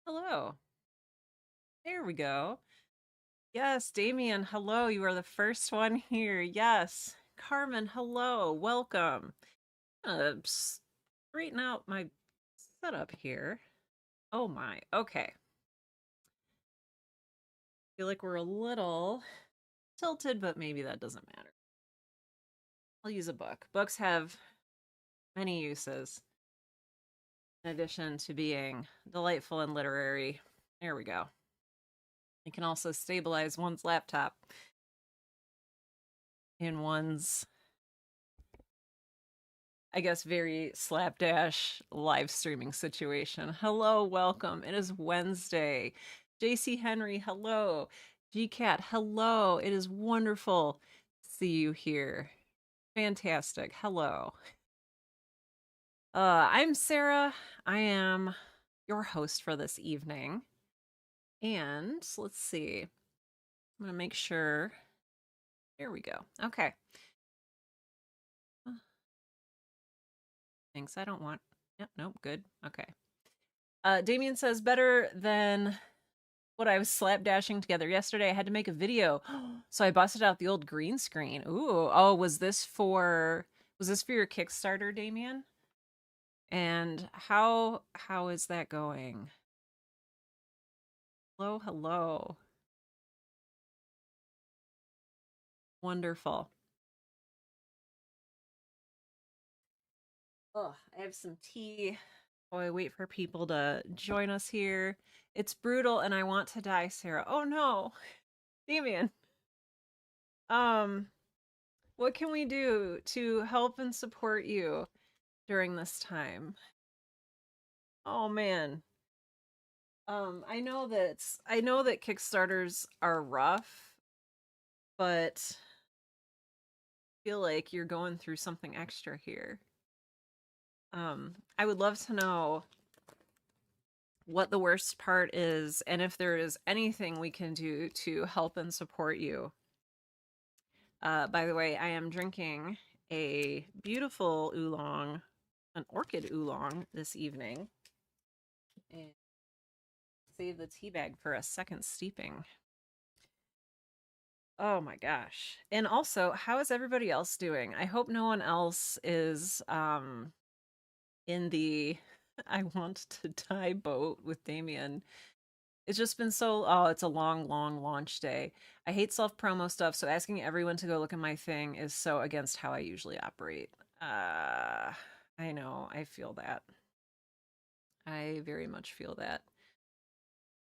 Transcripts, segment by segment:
Hello. There we go. Yes, Damien, hello. You are the first one here. Yes. Carmen, hello. Welcome. Straighten out my setup here. Oh my. Okay. Feel like we're a little tilted, but maybe that doesn't matter. I'll use a book. Books have many uses in addition to being delightful and literary. There we go. It can also stabilize one's laptop in one's, I guess, very slapdash live streaming situation. Hello, welcome. It is Wednesday. JC Henry, hello. GCat, hello. It is wonderful to see you here. Fantastic. Hello. I'm Sarah. I am your host for this evening. And let's see. I'm going to make sure. Here we go. Okay. Thanks. I don't want. Yep, nope, good. Okay. Damien says better than what I was slapdashing together yesterday. I had to make a video, so I busted out the old green screen. Ooh, oh, was this for your Kickstarter, Damien? And how is that going? Hello, hello. Wonderful. Oh, I have some tea. Oh, I wait for people to join us here. It's brutal, and I want to die, Sarah. Oh no, Damien. Um, what can we do to help and support you during this time? Oh man. I know that Kickstarters are rough, but I feel like you're going through something extra here. I would love to know what the worst part is and if there is anything we can do to help and support you. By the way, I am drinking a beautiful oolong, an orchid oolong this evening. And save the tea bag for a second steeping. Oh my gosh. And also, how is everybody else doing? I hope no one else is in the I want to die boat with Damien. It's just been it's a long, long launch day. I hate self-promo stuff, so asking everyone to go look at my thing is so against how I usually operate. I know, I feel that. I very much feel that.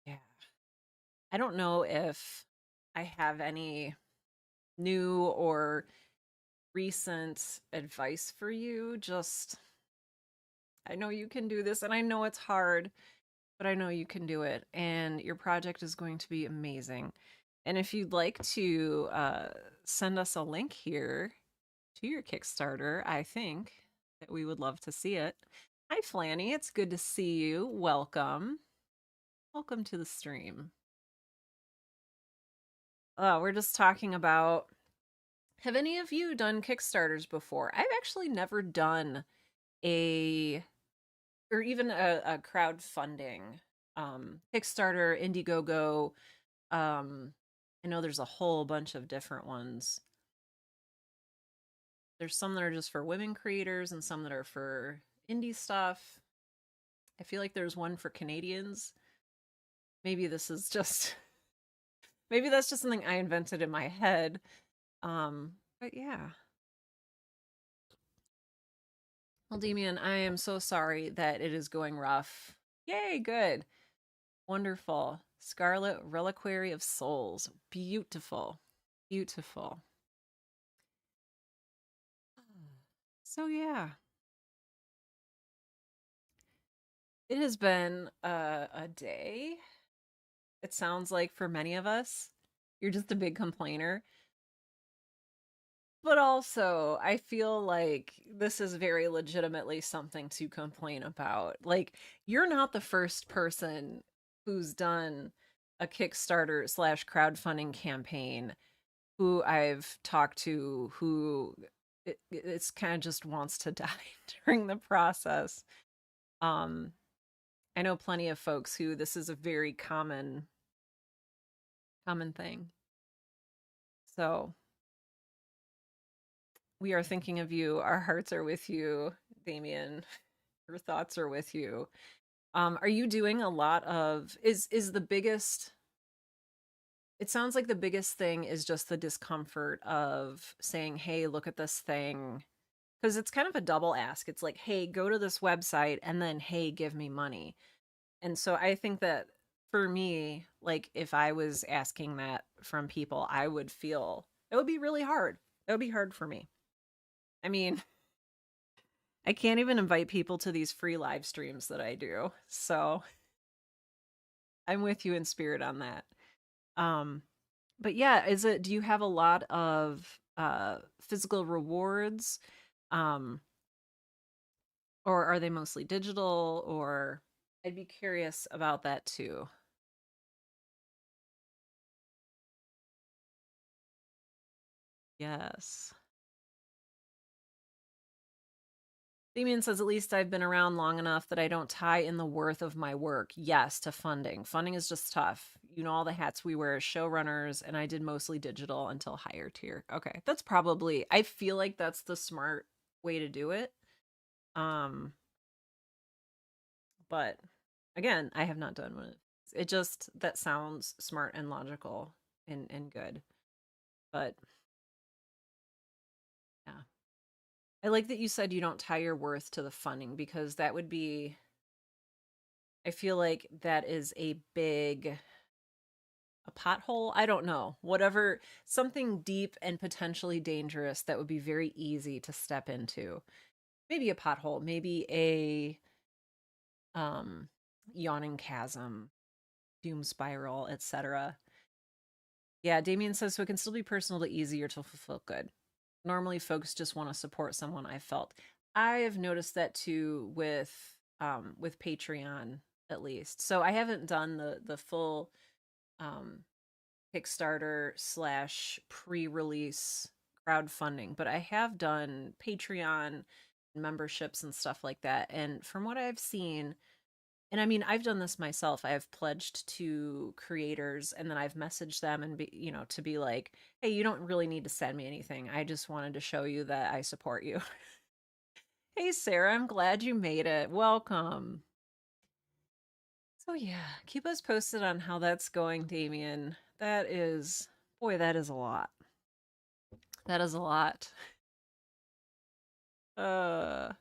Yeah. I don't know if I have any new or recent advice for you. Just, I know you can do this, and I know it's hard, but I know you can do it, and your project is going to be amazing. And if you'd like to send us a link here to your Kickstarter, I think that we would love to see it. Hi, Flanny. It's good to see you. Welcome. Welcome to the stream. We're just talking about, have any of you done Kickstarters before? I've actually never done a or even a crowdfunding. Kickstarter, Indiegogo. I know there's a whole bunch of different ones. There's some that are just for women creators and some that are for indie stuff. I feel like there's one for Canadians. Maybe this is just maybe that's just something I invented in my head. But yeah. Well, Damien, I am so sorry that it is going rough. Yay, good. Wonderful. Scarlet Reliquary of Souls. Beautiful. Beautiful. So yeah. It has been a day. It sounds like for many of us, you're just a big complainer. But also, I feel like this is very legitimately something to complain about. Like, you're not the first person who's done a Kickstarter slash crowdfunding campaign who I've talked to who it's kind of just wants to die during the process. Um, I know plenty of folks who this is a very common thing. So we are thinking of you. Our hearts are with you, Damien. Your thoughts are with you. Are you doing a lot of is the biggest it sounds like the biggest thing is just the discomfort of saying, "Hey, look at this thing." Because it's kind of a double ask. It's like, "Hey, go to this website," and then, "Hey, give me money." And so I think that for me, like if I was asking that from people, I would feel it would be really hard. It would be hard for me. I mean, I can't even invite people to these free live streams that I do. So I'm with you in spirit on that. Um, but yeah, do you have a lot of physical rewards? Um, or are they mostly digital? Or I'd be curious about that too. Yes. Damien says, at least I've been around long enough that I don't tie in the worth of my work, yes, to funding. Funding is just tough. You know, all the hats we wear as showrunners, and I did mostly digital until higher tier. Okay, that's probably, I feel like that's the smart way to do it. Um, but again, I have not done one. It just, that sounds smart and logical and good. But yeah. I like that you said you don't tie your worth to the funding because that would be, I feel like that is a pothole. I don't know. Whatever, something deep and potentially dangerous that would be very easy to step into. Maybe a pothole, maybe a um yawning chasm, doom spiral, etc. Yeah, Damien says so it can still be personal to easier to fulfill good. Normally folks just want to support someone I felt. I have noticed that too with Patreon at least. So I haven't done the full um Kickstarter slash pre-release crowdfunding, but I have done Patreon memberships and stuff like that. And from what I've seen, and I mean, I've done this myself. I have pledged to creators and then I've messaged them and be, to be like, hey, you don't really need to send me anything. I just wanted to show you that I support you. Hey, Sarah, I'm glad you made it. Welcome. So, yeah, keep us posted on how that's going, Damien. That is, boy, that is a lot. That is a lot. Uh,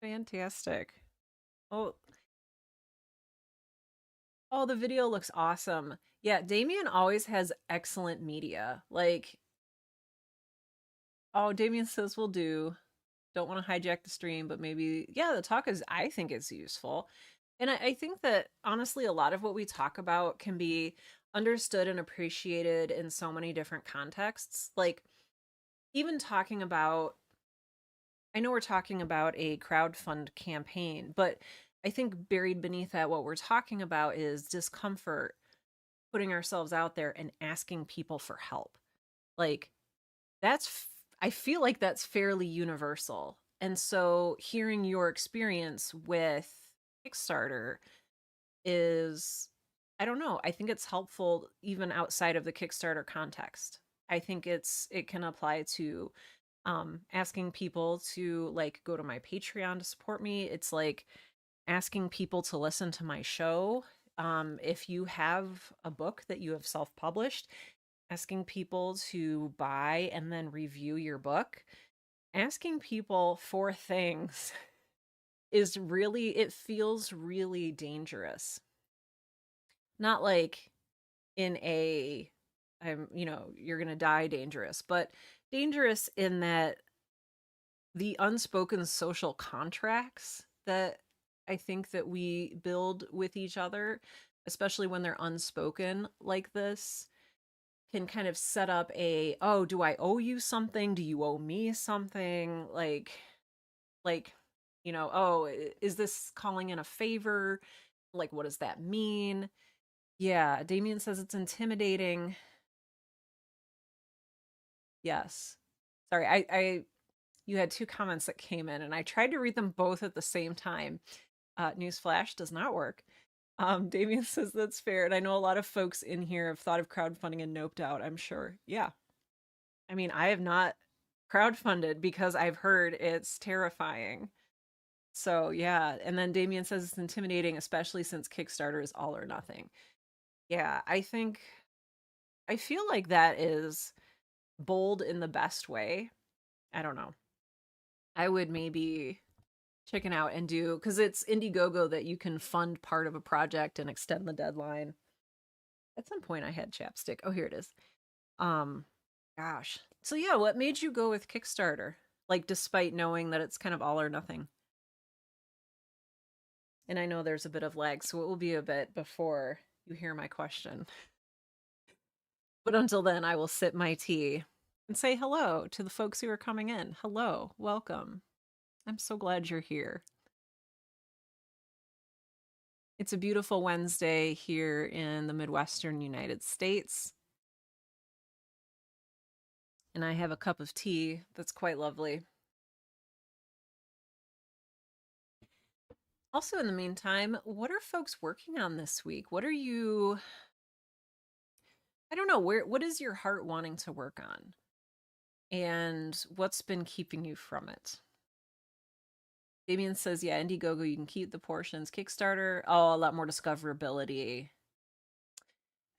Fantastic. Oh, oh, the video looks awesome. Yeah, Damien always has excellent media. Like, oh, Damien says we'll do. Don't want to hijack the stream, but maybe, yeah, the talk is, I think it's useful. And I think that honestly, a lot of what we talk about can be understood and appreciated in so many different contexts. Like, even talking about I know we're talking about a crowdfund campaign, but I think buried beneath that, what we're talking about is discomfort, putting ourselves out there and asking people for help. Like, I feel like that's fairly universal. And so hearing your experience with Kickstarter is, I don't know, I think it's helpful even outside of the Kickstarter context. I think it can apply to asking people to like go to my Patreon to support me. It's like asking people to listen to my show. If you have a book that you have self-published, asking people to buy and then review your book. Asking people for things is really, it feels really dangerous. Not like in a you're going to die dangerous, but dangerous in that the unspoken social contracts that I think that we build with each other, especially when they're unspoken like this, can kind of set up oh, do I owe you something? Do you owe me something? Like, oh, is this calling in a favor? Like, what does that mean? Yeah, Damien says it's intimidating. Yes. Sorry, I you had two comments that came in, and I tried to read them both at the same time. Newsflash does not work. Damien says that's fair, and I know a lot of folks in here have thought of crowdfunding and noped out, I'm sure. Yeah. I mean, I have not crowdfunded because I've heard it's terrifying. So, yeah. And then Damien says it's intimidating, especially since Kickstarter is all or nothing. Yeah, I feel like that is bold in the best way. I don't know. I would maybe chicken out and do, because it's Indiegogo that you can fund part of a project and extend the deadline. At some point I had chapstick. Oh, here it is. Um gosh. So yeah, what made you go with Kickstarter? Like despite knowing that it's kind of all or nothing. And I know there's a bit of lag, so it will be a bit before you hear my question. But until then, I will sip my tea and say hello to the folks who are coming in. Hello, welcome. I'm so glad you're here. It's a beautiful Wednesday here in the Midwestern United States. And I have a cup of tea that's quite lovely. Also, in the meantime, what are folks working on this week? What are you, I don't know, what is your heart wanting to work on? And what's been keeping you from it? Damien says, yeah, Indiegogo, you can keep the portions. Kickstarter, oh, a lot more discoverability.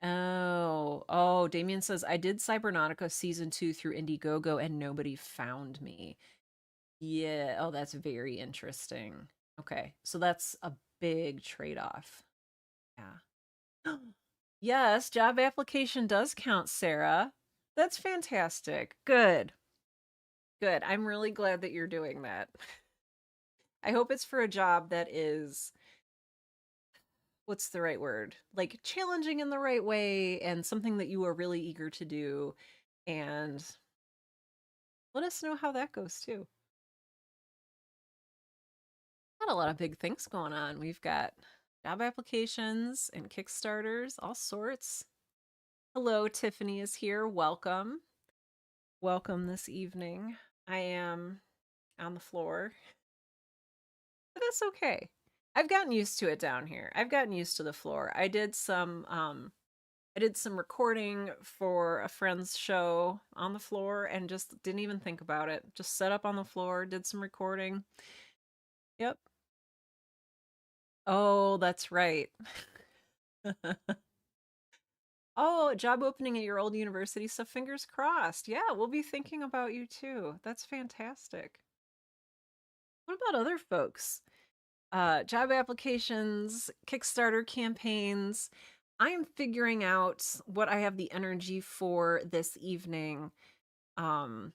Oh, Damien says, I did Cybernautica season 2 through Indiegogo and nobody found me. Yeah, oh, that's very interesting. Okay, so that's a big trade-off. Yeah. Yes, job application does count, Sarah. That's fantastic. Good. Good. I'm really glad that you're doing that. I hope it's for a job that is, what's the right word? Like challenging in the right way and something that you are really eager to do. And let us know how that goes too. Not a lot of big things going on. We've got job applications and Kickstarters, all sorts. Hello, Tiffany is here. Welcome. Welcome this evening. I am on the floor, but that's okay. I've gotten used to it down here. I've gotten used to the floor. I did some recording for a friend's show on the floor and just didn't even think about it. Just set up on the floor, did some recording. Yep. Oh, that's right. Oh, job opening at your old university, so fingers crossed. Yeah, we'll be thinking about you too. That's fantastic. What about other folks? Job applications, Kickstarter campaigns. I'm figuring out what I have the energy for this evening. Um,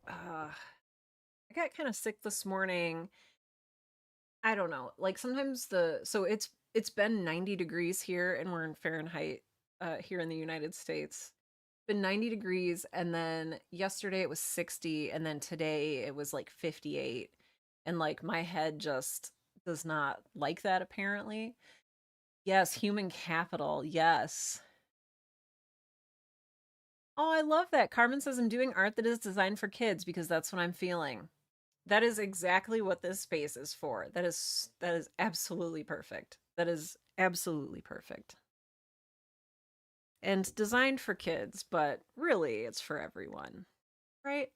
I got kind of sick this morning. I don't know. Like sometimes it's been 90 degrees here and we're in Fahrenheit here in the United States. Been 90 degrees and then yesterday it was 60 and then today it was like 58 and like my head just does not like that apparently. Yes, human capital. Yes. Oh, I love that. Carmen says I'm doing art that is designed for kids because that's what I'm feeling. That is exactly what this space is for. That is absolutely perfect. That is absolutely perfect. And designed for kids, but really it's for everyone. Right?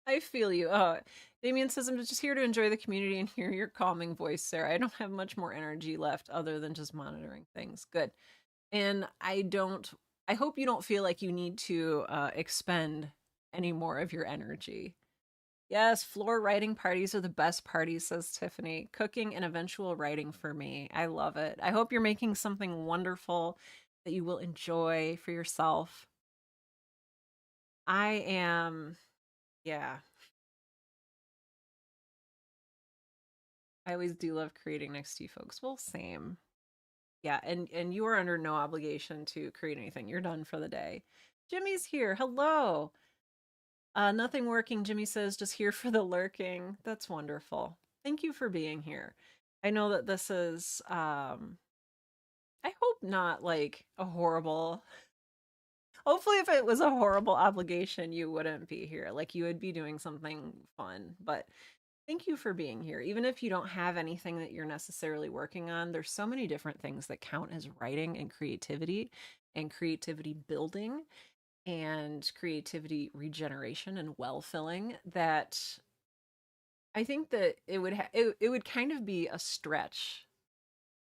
I feel you. Damien says I'm just here to enjoy the community and hear your calming voice, Sarah. I don't have much more energy left other than just monitoring things. Good. And I hope you don't feel like you need to expend any more of your energy. Yes, floor writing parties are the best parties, says Tiffany. Cooking and eventual writing for me. I love it. I hope you're making something wonderful that you will enjoy for yourself. I am, yeah. I always do love creating next to you folks. Well, same. Yeah, and you are under no obligation to create anything. You're done for the day. Jimmy's here. Hello. Nothing working, Jimmy says, just here for the lurking. That's wonderful. Thank you for being here. I know that this is I hope not like a horrible Hopefully, if it was a horrible obligation, you wouldn't be here. Like, you would be doing something fun. But thank you for being here. Even if you don't have anything that you're necessarily working on, there's so many different things that count as writing and creativity building and creativity regeneration and well filling that I think that it would kind of be a stretch.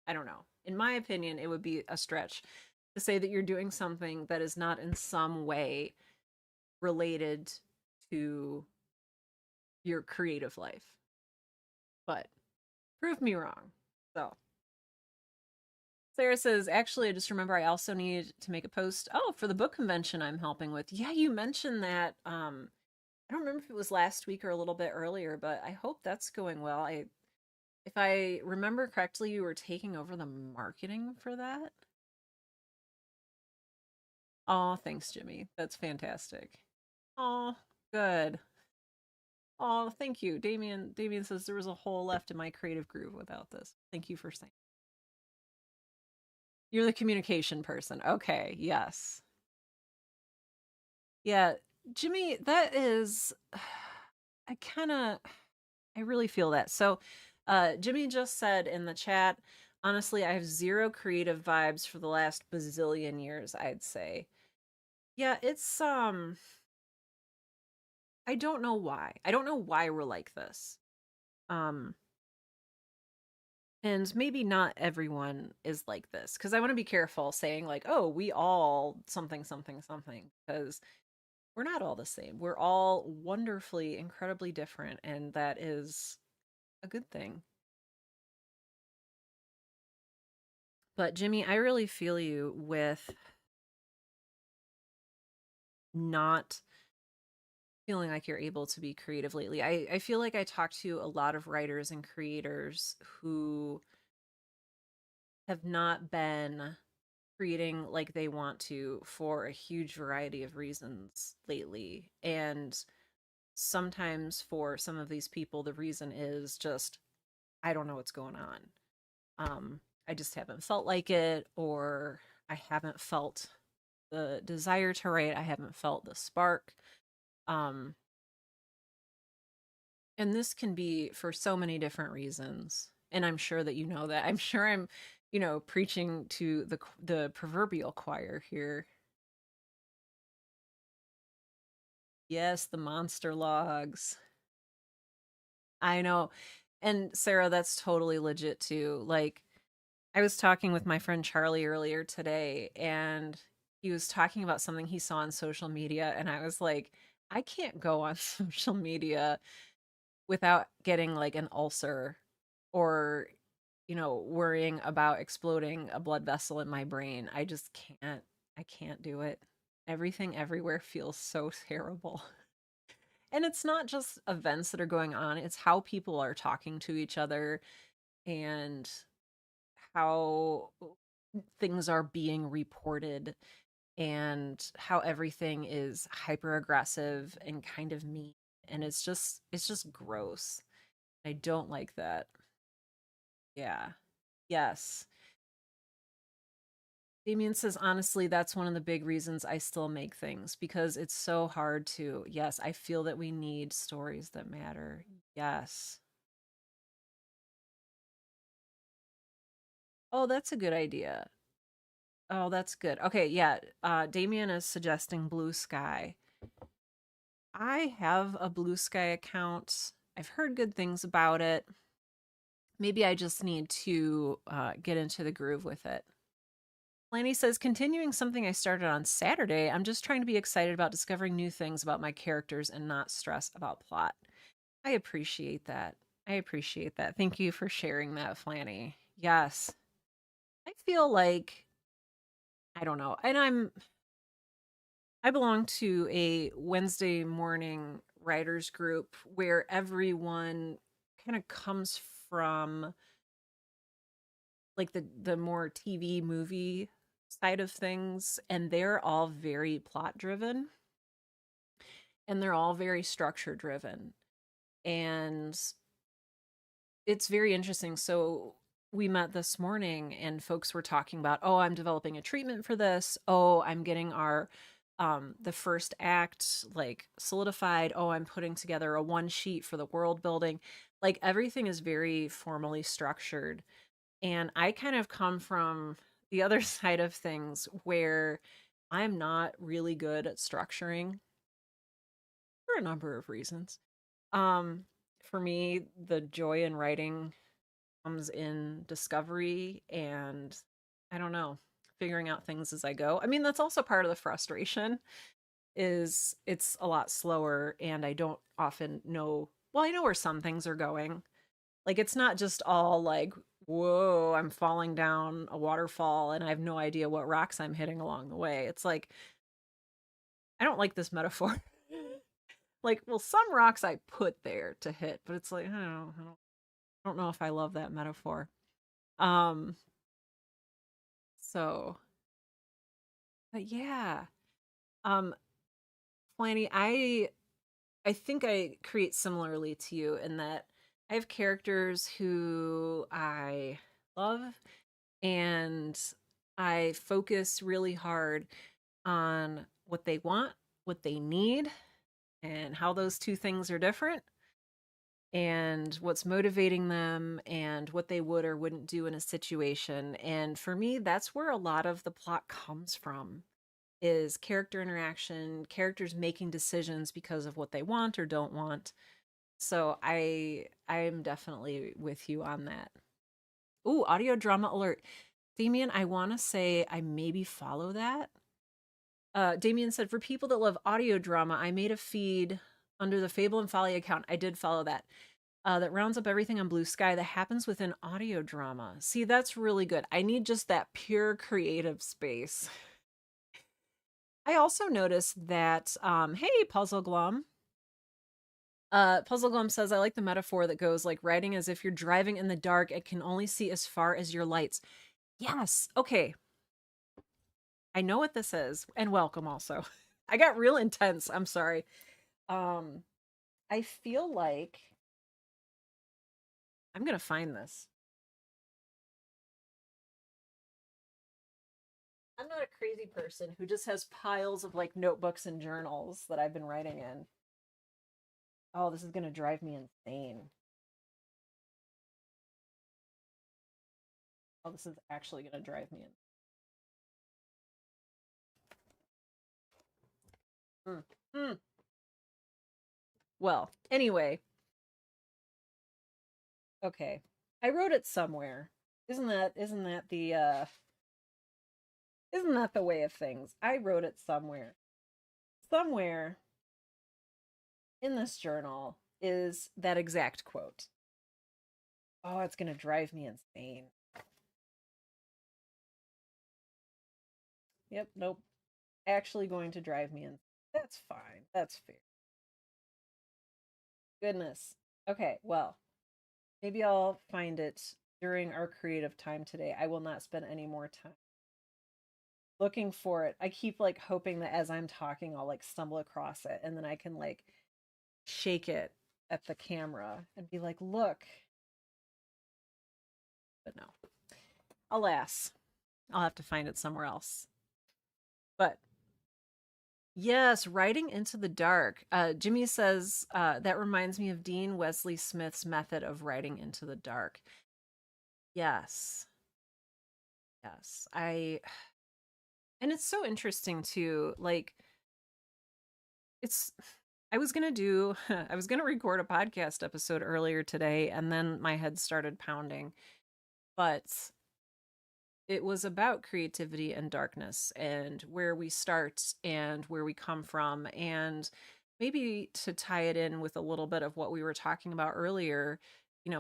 I don't know. In my opinion, it would be a stretch to say that you're doing something that is not in some way related to your creative life. But prove me wrong. So Sarah says, actually, I just remember I also need to make a post. Oh, for the book convention I'm helping with. Yeah, you mentioned that. I don't remember if it was last week or a little bit earlier, but I hope that's going well. If I remember correctly, you were taking over the marketing for that. Oh, thanks, Jimmy. That's fantastic. Oh, good. Oh, thank you. Damien says there was a hole left in my creative groove without this. Thank you for saying. You're the communication person. Okay, yes. Yeah, Jimmy, that is I kind of I really feel that. So, Jimmy just said in the chat, honestly, I have zero creative vibes for the last bazillion years, I'd say. Yeah, it's I don't know why. I don't know why we're like this. Um and maybe not everyone is like this because I want to be careful saying like, "Oh, we all something something something," because we're not all the same. We're all wonderfully incredibly different and that is a good thing. But Jimmy, I really feel you with not feeling like you're able to be creative lately. I feel like I talk to a lot of writers and creators who have not been creating like they want to for a huge variety of reasons lately. And sometimes for some of these people, the reason is just, I don't know what's going on. I just haven't felt like it, or I haven't felt the desire to write. I haven't felt the spark. Um, and this can be for so many different reasons. And I'm sure that you know that. I'm sure I'm, preaching to the proverbial choir here. Yes, the monster logs. I know. And Sarah, that's totally legit too. Like, I was talking with my friend Charlie earlier today, and he was talking about something he saw on social media. And I was like, I can't go on social media without getting like an ulcer or, worrying about exploding a blood vessel in my brain. I just can't. I can't do it. Everything everywhere feels so terrible. And it's not just events that are going on, it's how people are talking to each other and how things are being reported and how everything is hyper aggressive and kind of mean, and it's just gross. I don't like that. Yeah. Yes. Damien says, honestly, that's one of the big reasons I still make things because it's so hard to. Yes, I feel that we need stories that matter. Yes. Oh, that's a good idea. Oh, that's good. Okay, yeah. Damien is suggesting Blue Sky. I have a Blue Sky account. I've heard good things about it. Maybe I just need to get into the groove with it. Lanny says, continuing something I started on Saturday, I'm just trying to be excited about discovering new things about my characters and not stress about plot. I appreciate that. I appreciate that. Thank you for sharing that, Flanny. Yes. I feel like, I don't know, and I belong to a Wednesday morning writers group where everyone kind of comes from like the more TV movie side of things, and they're all very plot driven and they're all very structure driven. And it's very interesting. So we met this morning and folks were talking about, oh, I'm developing a treatment for this. Oh, I'm getting our The first act like solidified, oh, I'm putting together a one sheet for the world building. Like everything is very formally structured. And I kind of come from the other side of things where I'm not really good at structuring for a number of reasons. Um, for me, the joy in writing comes in discovery and I don't know, figuring out things as I go. I mean, that's also part of the frustration is it's a lot slower and I don't often know, well, I know where some things are going. Like it's not just all like, whoa, I'm falling down a waterfall and I have no idea what rocks I'm hitting along the way. It's like I don't like this metaphor. Like, well, some rocks I put there to hit, but it's like, I don't know if I love that metaphor. Um, so but yeah. Um, Flanny, I think I create similarly to you in that I have characters who I love and I focus really hard on what they want, what they need, and how those two things are different, and what's motivating them, and what they would or wouldn't do in a situation. And for me, that's where a lot of the plot comes from is character interaction, characters making decisions because of what they want or don't want. So I'm definitely with you on that. Ooh, audio drama alert. Damien, I want to say I maybe follow that. Damien said, for people that love audio drama, I made a feed under the Fable and Folly account. I did follow that. That rounds up everything on Blue Sky that happens within audio drama. See, that's really good. I need just that pure creative space. I also noticed that, hey, Puzzle Glum. Puzzle Glum says, I like the metaphor that goes like writing as if you're driving in the dark and can only see as far as your lights. Yes. Okay. I know what this is. And welcome also. I got real intense. I'm sorry. Um, I feel like I'm gonna find this. I'm not a crazy person who just has piles of like notebooks and journals that I've been writing in. Oh, this is gonna drive me insane. Oh, this is actually gonna drive me in. Mm. Well, anyway, okay. I wrote it somewhere. Isn't that the way of things? I wrote it somewhere. Somewhere in this journal is that exact quote. Oh, it's gonna drive me insane. Yep, nope. Actually going to drive me in. That's fine. That's fair. Goodness. Okay, well, maybe I'll find it during our creative time today. I will not spend any more time looking for it. I keep like hoping that as I'm talking, I'll like stumble across it and then I can like shake it at the camera and be like, look. But no. Alas, I'll have to find it somewhere else. But yes, writing into the dark. Jimmy says that reminds me of Dean Wesley Smith's method of writing into the dark. Yes. Yes. And it's so interesting too. Like it's I was going to do I was going to record a podcast episode earlier today and then my head started pounding. But it was about creativity and darkness and where we start and where we come from, and maybe to tie it in with a little bit of what we were talking about earlier,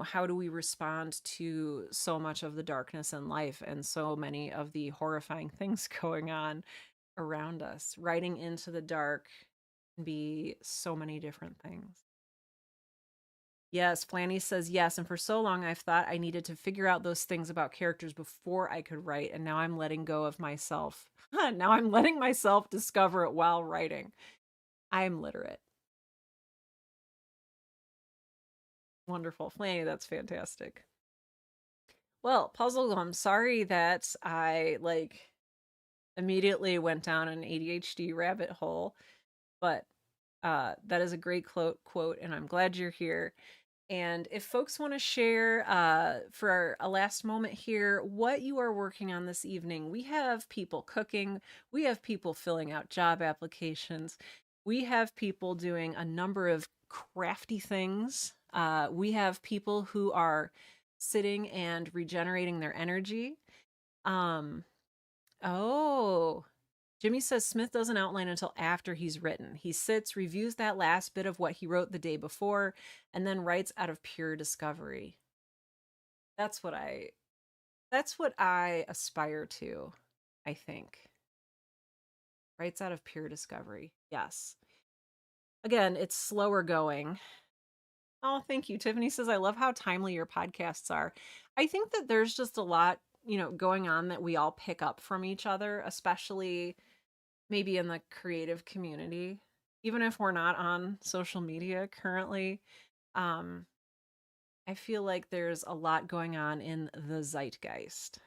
how do we respond to so much of the darkness in life and so many of the horrifying things going on around us. Writing into the dark can be so many different things. Yes, Flanny says yes. And for so long, I've thought I needed to figure out those things about characters before I could write. And now I'm letting go of myself. Now I'm letting myself discover it while writing. I'm literate. Wonderful. Flanny, that's fantastic. Well, Puzzle, I'm sorry that I like immediately went down an ADHD rabbit hole, but that is a great quote, and I'm glad you're here. And if folks want to share for a last moment here what you are working on this evening, we have people cooking, we have people filling out job applications, we have people doing a number of crafty things. We have people who are sitting and regenerating their energy. Um, oh, Jimmy says Smith doesn't outline until after he's written. He sits, reviews that last bit of what he wrote the day before, and then writes out of pure discovery. That's what I aspire to, I think. Writes out of pure discovery. Yes. Again, it's slower going. Oh, thank you. Tiffany says, I love how timely your podcasts are. I think that there's just a lot, going on that we all pick up from each other, especially maybe in the creative community, even if we're not on social media currently. um I feel like there's a lot going on in the zeitgeist.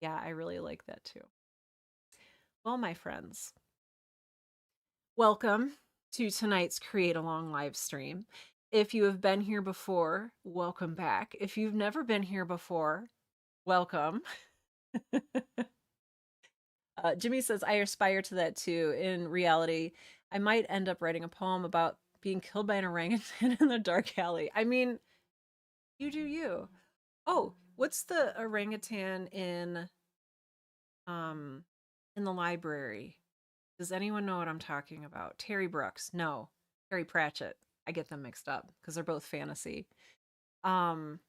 Yeah, I really like that too. Well, my friends, welcome to tonight's Create Along live stream. If you have been here before, welcome back. If you've never been here before, welcome. Jimmy says, I aspire to that too. In reality, I might end up writing a poem about being killed by an orangutan in the dark alley. I mean, you do you. Oh, what's the orangutan um in the library? Does anyone know what I'm talking about? Terry Brooks. No. Terry Pratchett. I get them mixed up because they're both fantasy. Um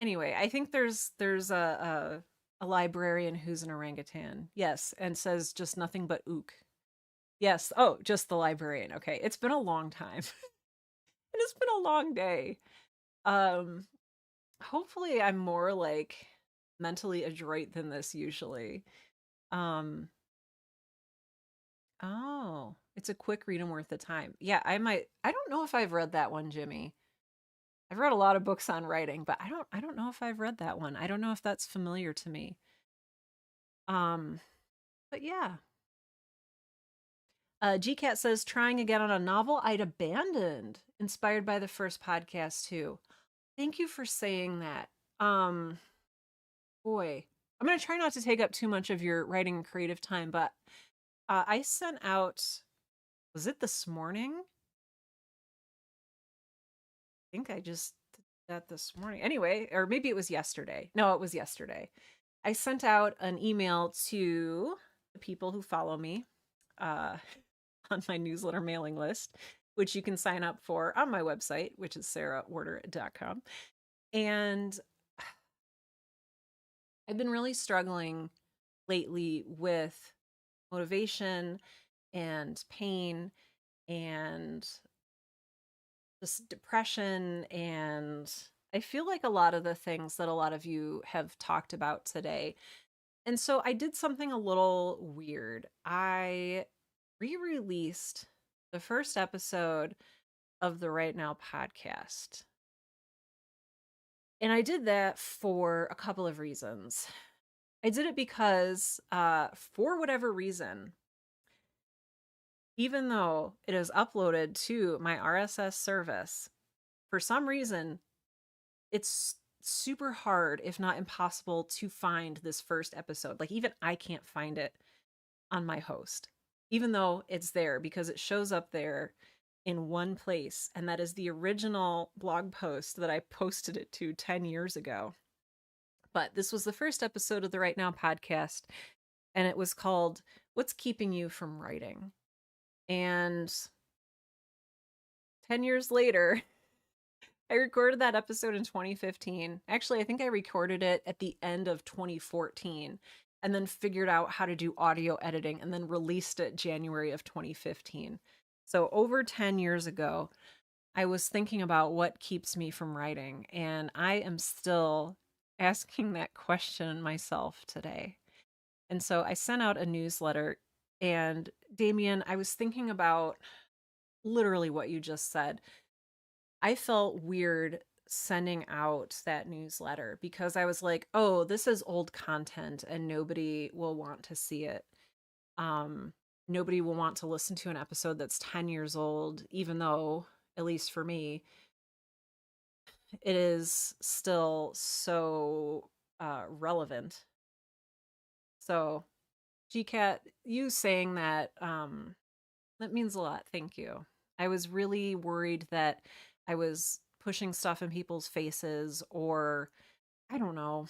anyway, I think there's a librarian who's an orangutan. Yes, and says just nothing but ook. Yes. Oh, just the librarian. Okay. It's been a long time. It has been a long day. Um Hopefully I'm more like mentally adroit than this usually. Um oh, it's a quick read and worth the time. Yeah, I don't know if I've read that one, Jimmy. I've read a lot of books on writing, but I don't know if I've read that one. I don't know if that's familiar to me. Um but yeah. GCat says trying again on a novel I'd abandoned, inspired by the first podcast too. Thank you for saying that. Um Boy, I'm going to try not to take up too much of your writing and creative time, but I sent out, was it this morning? I think I just did that this morning. Anyway, or maybe it was yesterday. No, it was yesterday. I sent out an email to the people who follow me uh, on my newsletter mailing list, which you can sign up for on my website, which is sarahoorder.com. And I've been really struggling lately with motivation and pain and just depression. And I feel like a lot of the things that a lot of you have talked about today. And so I did something a little weird. I re released the first episode of the Right Now podcast. And I did that for a couple of reasons. I did it because, for whatever reason, even though it is uploaded to my RSS service, for some reason, it's super hard, if not impossible, to find this first episode. Like, even I can't find it on my host, even though it's there because it shows up there in one place. And that is the original blog post that I posted it to 10 years ago. But this was the first episode of the Right Now podcast, and it was called What's Keeping You from Writing? And 10 years later, I recorded that episode in 2015. Actually, I think I recorded it at the end of 2014 and then figured out how to do audio editing and then released it January of 2015. So over 10 years ago, I was thinking about what keeps me from writing, and I am still asking that question myself today. And so I sent out a newsletter, and Damien, I was thinking about literally what you just said. I felt weird sending out that newsletter because I was like, oh, this is old content and nobody will want to see it. Um, Nobody will want to listen to an episode that's 10 years old, even though, at least for me, it is still so relevant. So, GCAT, you saying that, that means a lot. Thank you. I was really worried that I was pushing stuff in people's faces, or I don't know.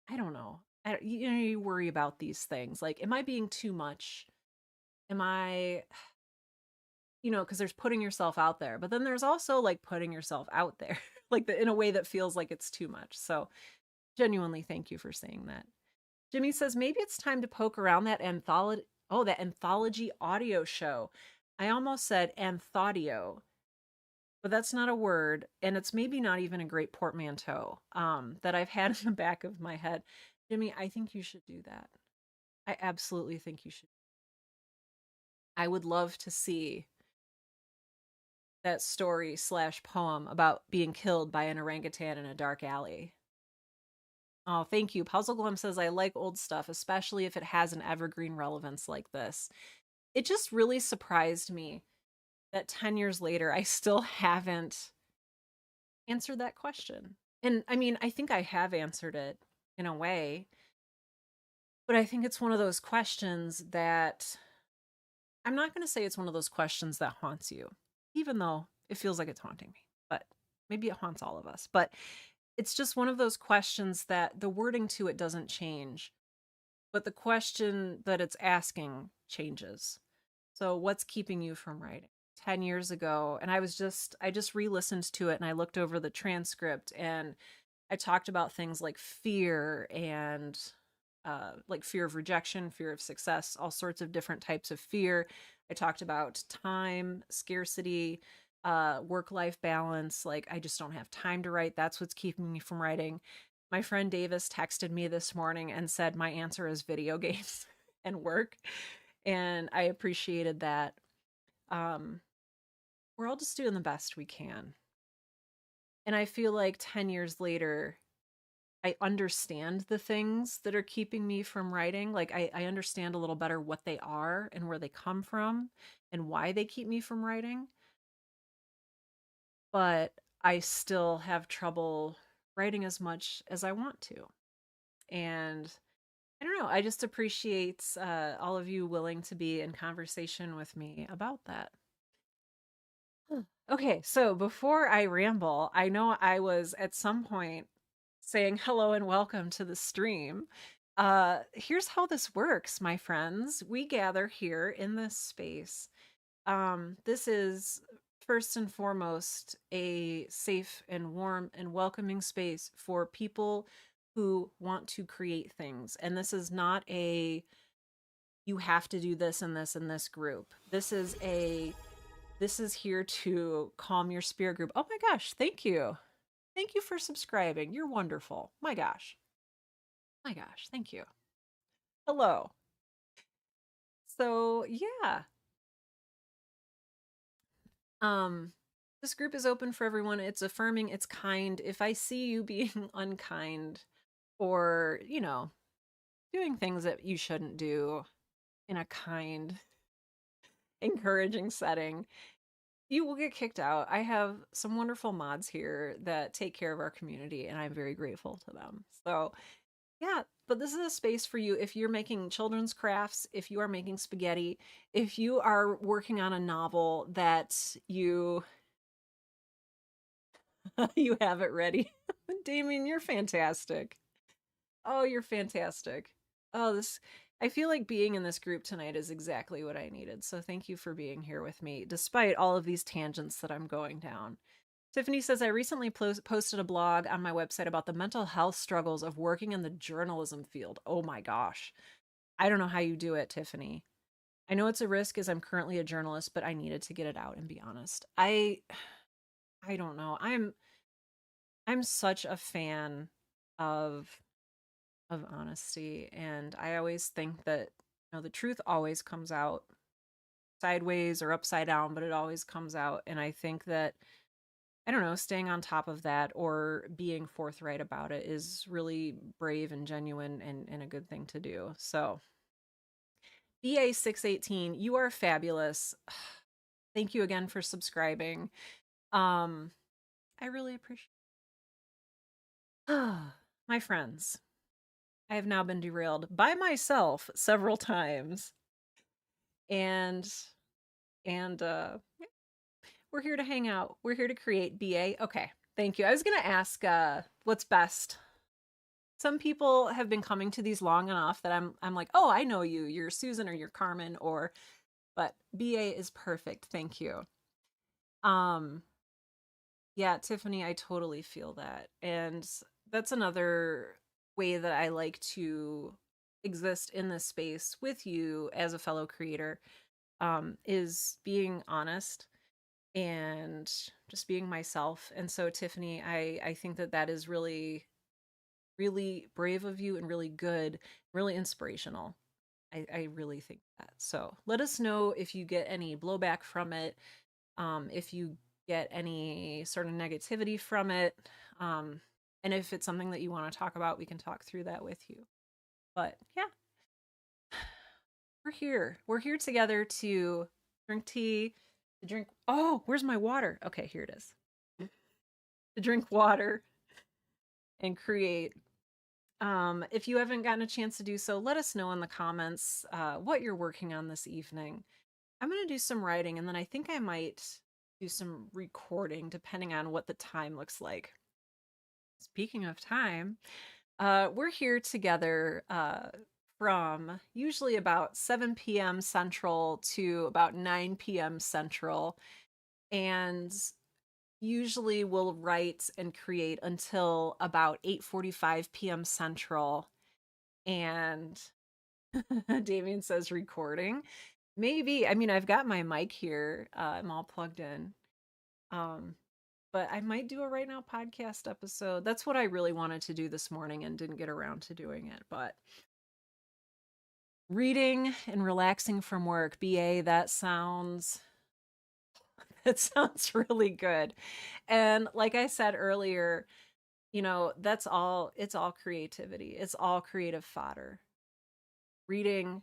I don't know. You worry about these things. Like, am I being too much? Am I, because there's putting yourself out there, but then there's also like putting yourself out there, like in a way that feels like it's too much. So, genuinely, thank you for saying that. Jimmy says maybe it's time to poke around that anthology. Oh, that anthology audio show. I almost said anthaudio, but that's not a word, and it's maybe not even a great portmanteau that I've had in the back of my head. Jimmy, I think you should do that. I absolutely think you should. I would love to see that story slash poem about being killed by an orangutan in a dark alley. Oh, thank you. Puzzle Glum says, I like old stuff, especially if it has an evergreen relevance like this. It just really surprised me that 10 years later, I still haven't answered that question. And I mean, I think I have answered it in a way, but I think it's one of those questions that I'm not going to say it's one of those questions that haunts you, even though it feels like it's haunting me, but maybe it haunts all of us. But it's just one of those questions that the wording to it doesn't change, but the question that it's asking changes. So, what's keeping you from writing? 10 years ago, and I just re-listened to it and I looked over the transcript and I talked about things like fear and like fear of rejection, fear of success, all sorts of different types of fear. I talked about time, scarcity, work-life balance. Like, I just don't have time to write. That's what's keeping me from writing. My friend Davis texted me this morning and said my answer is video games and work. And I appreciated that. Um, we're all just doing the best we can. And I feel like 10 years later, I understand the things that are keeping me from writing. Like, I understand a little better what they are and where they come from and why they keep me from writing. But I still have trouble writing as much as I want to. And I don't know. I just appreciate all of you willing to be in conversation with me about that. Okay, so before I ramble, I know I was at some point saying hello and welcome to the stream. Here's how this works, my friends. We gather here in this space. This is first and foremost a safe and warm and welcoming space for people who want to create things. And this is not a you have to do this and this and this group. This is here to calm your spirit group. Oh my gosh, thank you. Thank you for subscribing. You're wonderful. My gosh. My gosh, thank you. Hello. So, yeah. Um this group is open for everyone. It's affirming, it's kind. If I see you being unkind or, doing things that you shouldn't do in a kind, encouraging setting, you will get kicked out. I have some wonderful mods here that take care of our community, and I'm very grateful to them. So, yeah, but this is a space for you if you're making children's crafts, if you are making spaghetti, if you are working on a novel that you you have it ready. Damien, you're fantastic. Oh, you're fantastic. Oh, this I feel like being in this group tonight is exactly what I needed. So thank you for being here with me, despite all of these tangents that I'm going down. Tiffany says, I recently posted a blog on my website about the mental health struggles of working in the journalism field. Oh my gosh. I don't know how you do it, Tiffany. I know it's a risk as I'm currently a journalist, but I needed to get it out and be honest. I don't know. I'm such a fan of honesty, and I always think that the truth always comes out sideways or upside down, but it always comes out. And I think that I don't know, staying on top of that or being forthright about it is really brave and genuine and a good thing to do. So, BA618, you are fabulous. Thank you again for subscribing. Um, I really appreciate my friends. I have now been derailed by myself several times. And yeah, we're here to hang out. We're here to create BA. Okay. Thank you. I was going to ask what's best. Some people have been coming to these long enough that I'm like, "Oh, I know you. You're Susan or you're Carmen or but BA is perfect. Thank you." Um yeah, Tiffany, I totally feel that. And that's another way that I like to exist in this space with you as a fellow creator, is being honest and just being myself. And so, Tiffany, I think that that is really, really brave of you and really good, really inspirational. I really think that. So let us know if you get any blowback from it, if you get any sort of negativity from it. Um, and if it's something that you want to talk about, we can talk through that with you. But yeah, we're here. We're here together to drink tea, to drink. Oh, where's my water? Okay, here it is. To drink water and create. If you haven't gotten a chance to do so, let us know in the comments what you're working on this evening. I'm going to do some writing and then I think I might do some recording depending on what the time looks like. Speaking of time, we're here together from usually about 7 p.m. Central to about 9 p.m. Central. And usually we'll write and create until about 8:45 p.m. Central. And Damien says recording. Maybe. I mean, I've got my mic here. I'm all plugged in. Um, but I might do a right now podcast episode. That's what I really wanted to do this morning and didn't get around to doing it. But reading and relaxing from work, BA, that sounds really good. And like I said earlier, that's all it's all creativity. It's all creative fodder. Reading,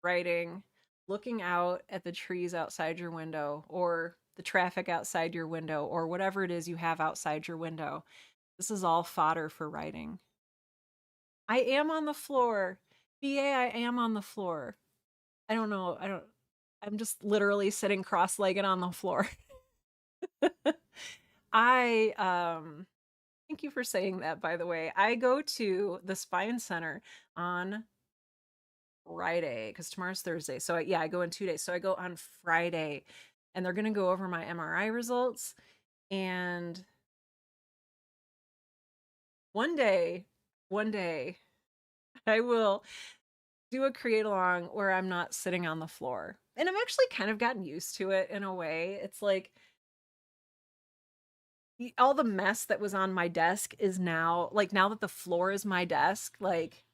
writing, looking out at the trees outside your window or the traffic outside your window or whatever it is you have outside your window. This is all fodder for writing. I am on the floor. BA, I am on the floor. I don't know. I'm just literally sitting cross-legged on the floor. I thank you for saying that, by the way. I go to the Spine Center on Friday because tomorrow's Thursday. So I go in 2 days. So I go on Friday and they're going to go over my MRI results. And one day, one day, I will do a create along where I'm not sitting on the floor. And I've actually kind of gotten used to it in a way. It's like all the mess that was on my desk is now, like, now that the floor is my desk, like,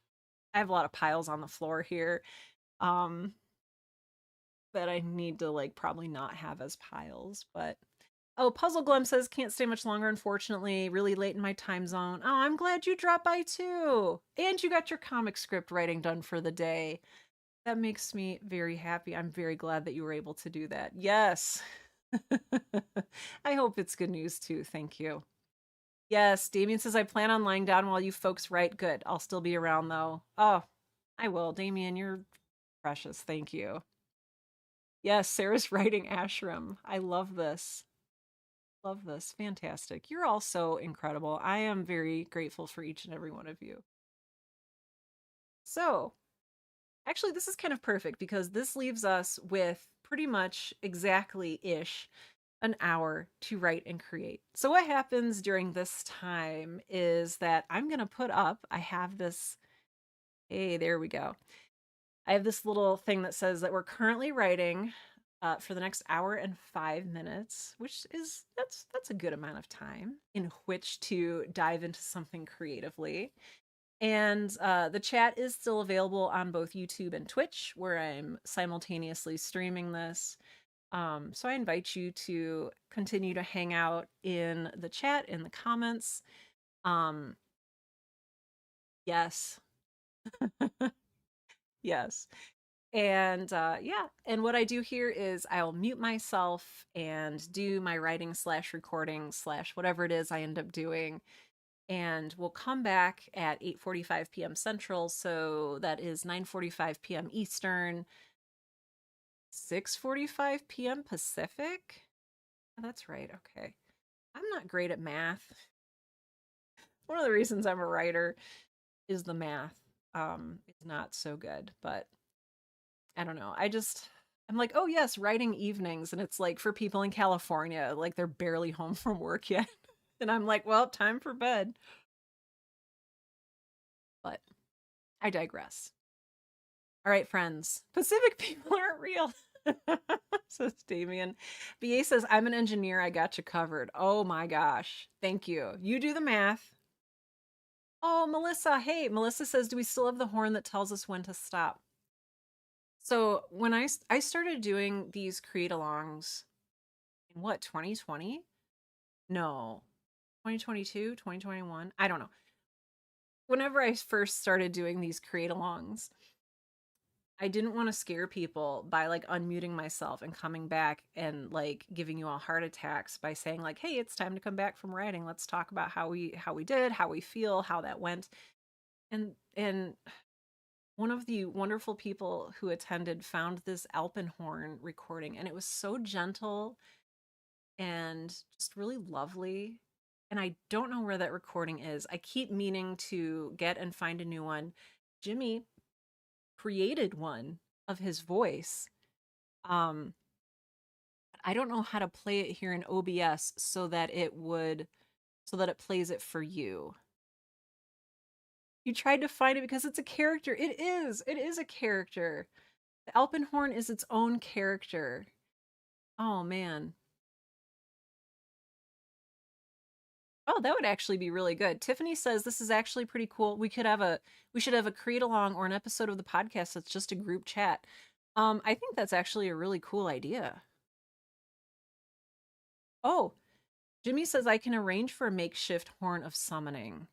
I have a lot of piles on the floor here. Um, that I need to like probably not have as piles, but oh, Puzzle Glum says can't stay much longer, unfortunately. Really late in my time zone. Oh, I'm glad you dropped by too. And you got your comic script writing done for the day. That makes me very happy. I'm very glad that you were able to do that. Yes. I hope it's good news too. Thank you. Yes, Damien says I plan on lying down while you folks write. Good. I'll still be around though. Oh, I will. Damien, you're precious. Thank you. Yes, Sarah's writing Ashram. I love this. Love this. Fantastic. You're all so incredible. I am very grateful for each and every one of you. So, actually, this is kind of perfect because this leaves us with pretty much exactly ish an hour to write and create. So, what happens during this time is that I'm going to put up, I have this, hey, there we go. I have this little thing that says that we're currently writing for the next hour and 5 minutes, which is that's a good amount of time in which to dive into something creatively. And the chat is still available on both YouTube and Twitch, where I'm simultaneously streaming this. So I invite you to continue to hang out in the chat, in the comments. Um, yes, yes. And yeah, and what I do here is I'll mute myself and do my writing slash recording slash whatever it is I end up doing. And we'll come back at 8:45 p.m. Central. So that is 9:45 p.m. Eastern, 6:45 p.m. Pacific. Oh, that's right. Okay. I'm not great at math. One of the reasons I'm a writer is the math. Is not so good, but I don't know. I'm like, oh yes, writing evenings, and it's like for people in California, like they're barely home from work yet. And I'm like, well, time for bed. But I digress. All right, friends. Pacific people aren't real. Says Damien. BA says, I'm an engineer. I got you covered. Oh my gosh. Thank you. You do the math. Oh, Melissa. Hey, Melissa says, do we still have the horn that tells us when to stop? So when I started doing these create alongs in what, 2020? No, 2022, 2021. I don't know. Whenever I first started doing these create alongs, I didn't want to scare people by like unmuting myself and coming back and like giving you all heart attacks by saying like, "Hey, it's time to come back from writing. Let's talk about how we did, how we feel, how that went." And one of the wonderful people who attended found this Alpenhorn recording, and it was so gentle and just really lovely. And I don't know where that recording is. I keep meaning to get and find a new one. Jimmy created one of his voice. Um, I don't know how to play it here in OBS so that it plays it for you. You tried to find it because it's a character. It is. It is a character. The Alpenhorn is its own character. Oh man. Oh, that would actually be really good. Tiffany says this is actually pretty cool. We should have a create along or an episode of the podcast that's just a group chat. I think that's actually a really cool idea. Oh, Jimmy says I can arrange for a makeshift horn of summoning.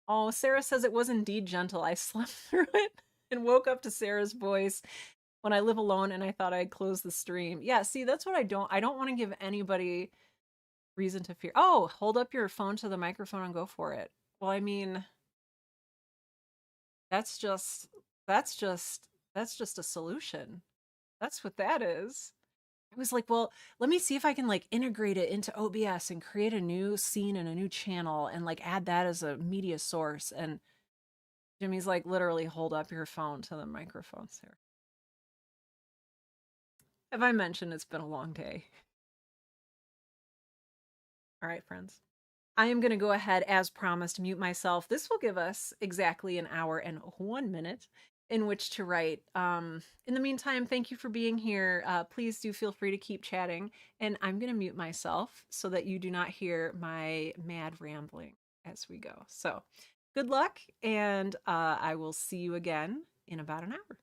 Oh, Sarah says it was indeed gentle. I slept through it and woke up to Sarah's voice when I live alone and I thought I'd close the stream. Yeah, see, that's what I don't want to give anybody reason to fear. Oh, hold up your phone to the microphone and go for it. Well, I mean, that's just that's just that's just a solution. That's what that is. I was like, well, let me see if I can like integrate it into OBS and create a new scene and a new channel and like add that as a media source. And Jimmy's like, literally hold up your phone to the microphone, Sarah. Have I mentioned it's been a long day? All right, friends. I am going to go ahead, as promised, mute myself. This will give us exactly an hour and 1 minute in which to write. In the meantime, thank you for being here. Please do feel free to keep chatting. And I'm going to mute myself so that you do not hear my mad rambling as we go. So good luck, and I will see you again in about an hour.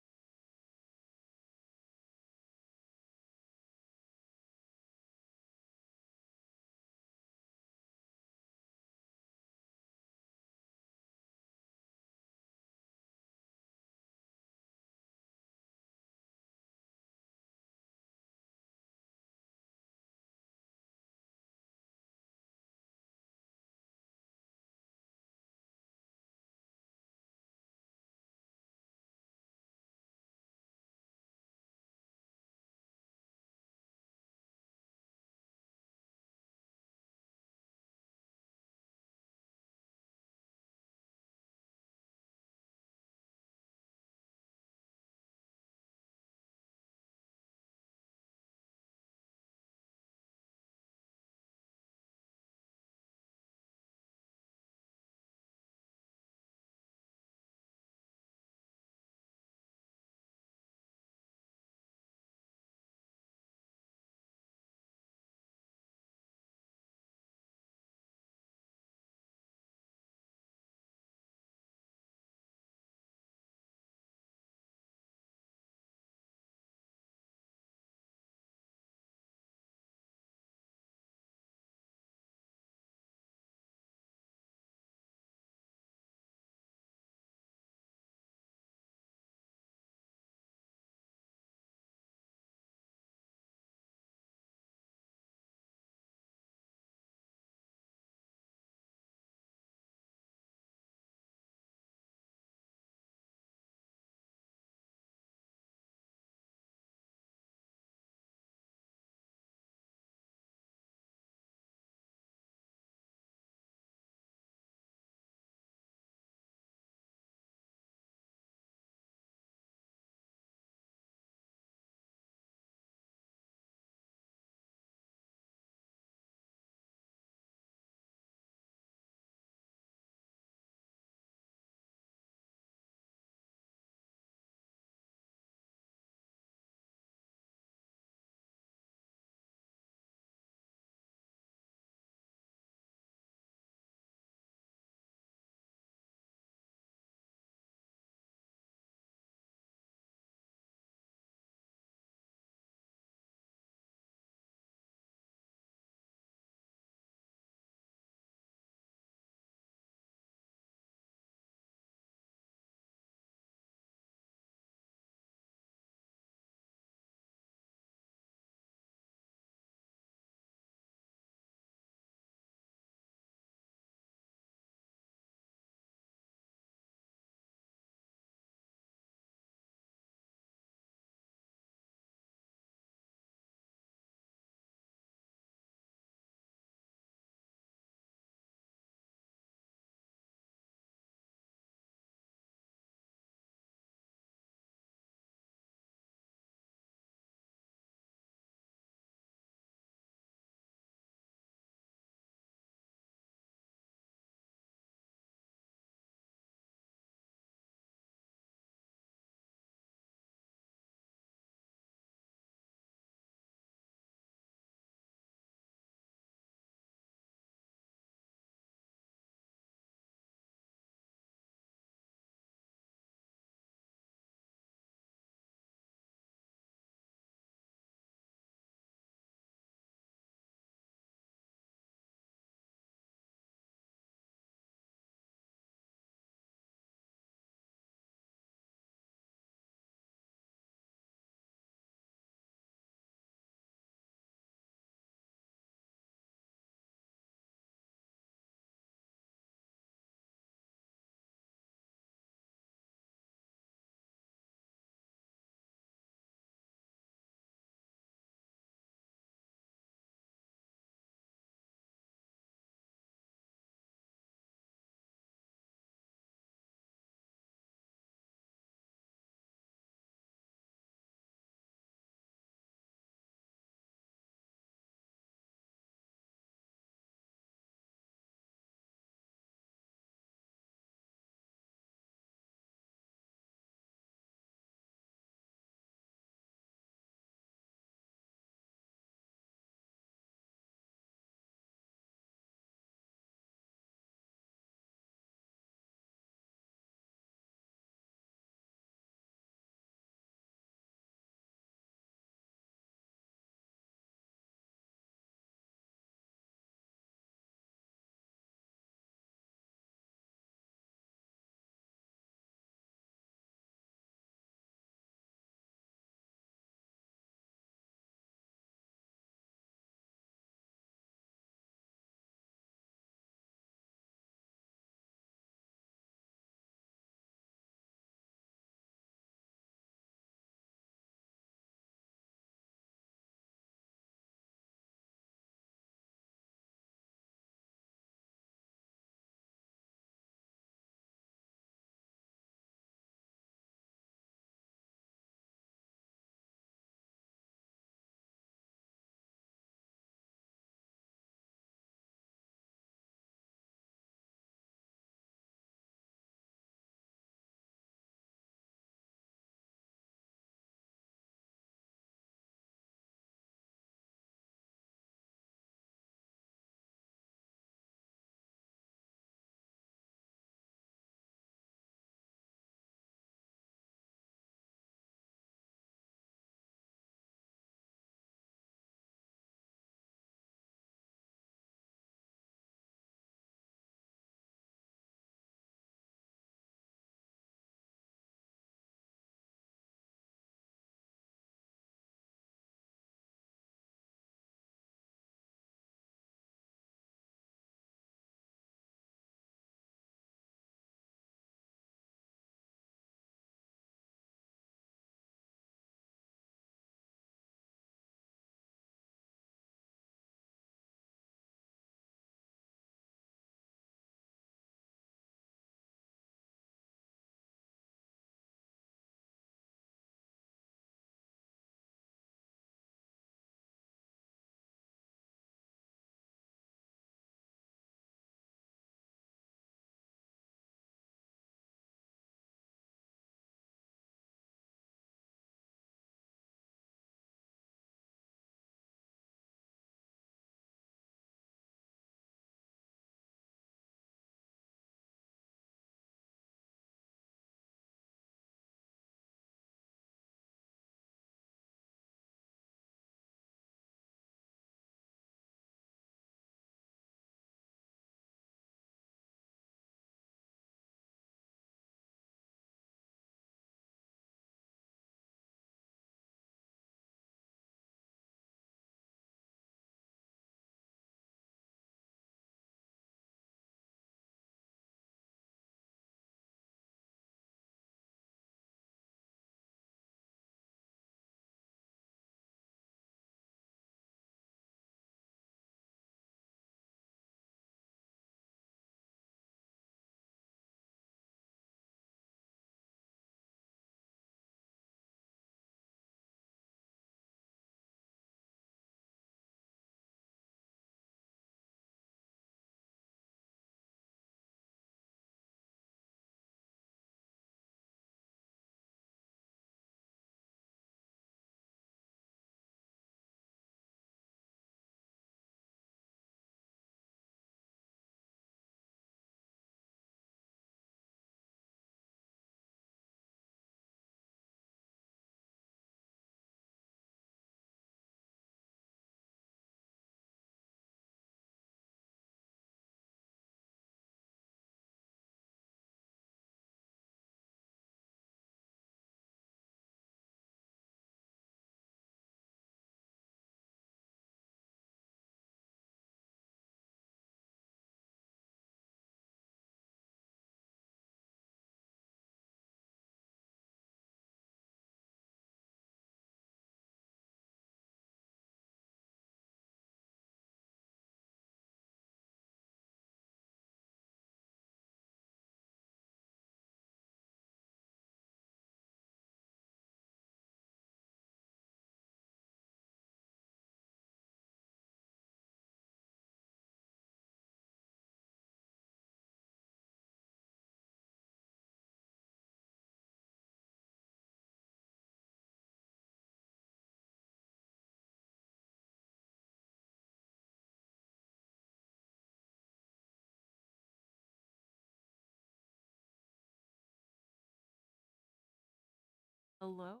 Hello,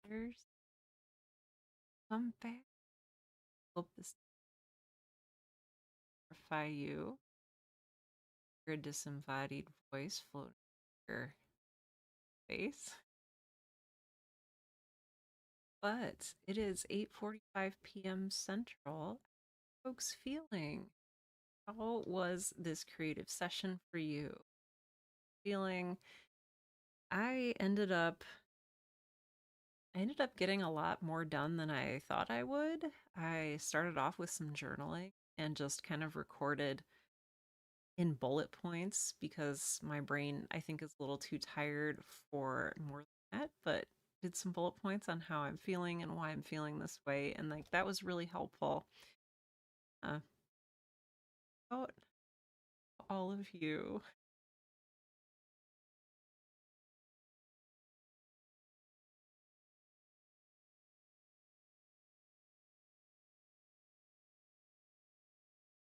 there's come back. Hope this clarify you. Your disembodied voice floating your face. But it is 8:45 p.m. Central. Folks feeling? How was this creative session for you? Feeling I ended up getting a lot more done than I thought I would. I started off with some journaling and just kind of recorded in bullet points because my brain, I think, is a little too tired for more than that, but did some bullet points on how I'm feeling and why I'm feeling this way. And like that was really helpful. Uh, about all of you.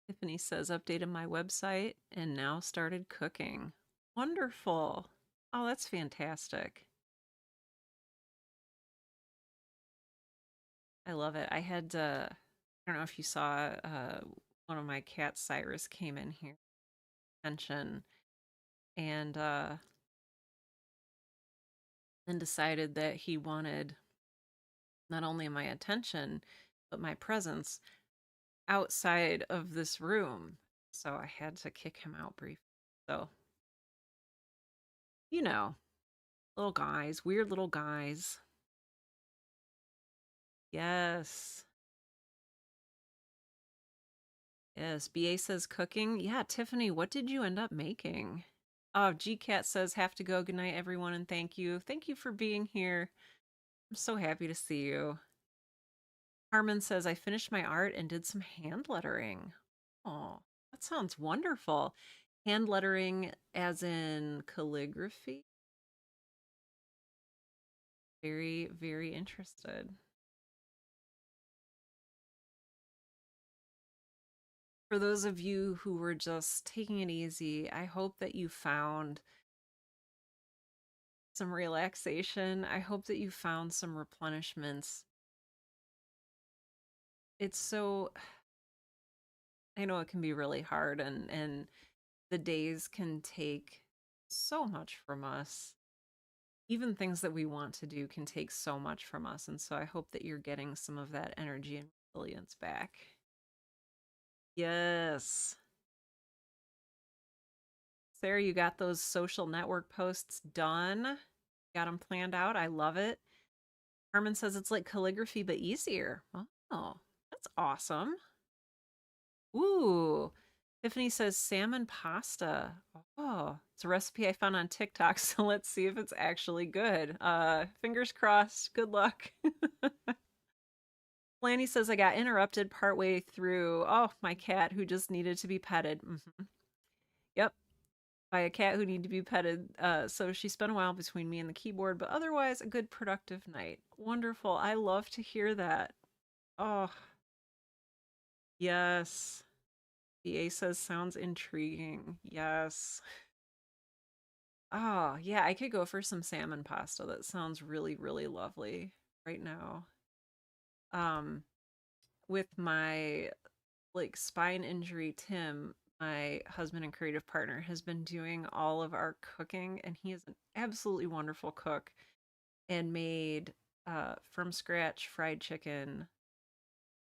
Tiffany says, updated my website and now started cooking. Wonderful. Oh, that's fantastic. I love it. I don't know if you saw, one of my cats, Cyrus, came in here, attention, and then decided that he wanted not only my attention, but my presence outside of this room. So I had to kick him out briefly. So, you know, little guys, weird little guys. Yes. Yes. BA says cooking. Yeah, Tiffany, what did you end up making? Oh, GCat says have to go. Good night, everyone, and thank you. Thank you for being here. I'm so happy to see you. Harmon says I finished my art and did some hand lettering. Oh, that sounds wonderful. Hand lettering as in calligraphy? Very, very interested. For those of you who were just taking it easy, I hope that you found some relaxation. I hope that you found some replenishments. It's so, I know it can be really hard, and the days can take so much from us. Even things that we want to do can take so much from us, and so I hope that you're getting some of that energy and resilience back. Yes. Sarah, you got those social network posts done? Got them planned out? I love it. Herman says it's like calligraphy but easier. Oh, that's awesome. Ooh. Tiffany says salmon pasta. Oh, it's a recipe I found on TikTok, so let's see if it's actually good. Fingers crossed. Good luck. Lanny says I got interrupted partway through. Oh, my cat who just needed to be petted. Yep, by a cat who needed to be petted. So she spent a while between me and the keyboard, but otherwise a good productive night. Wonderful. I love to hear that. Oh, yes. The A says sounds intriguing. Yes. Oh, yeah, I could go for some salmon pasta. That sounds really, really lovely right now. Um, with my like spine injury, Tim, my husband and creative partner, has been doing all of our cooking, and he is an absolutely wonderful cook and made from scratch fried chicken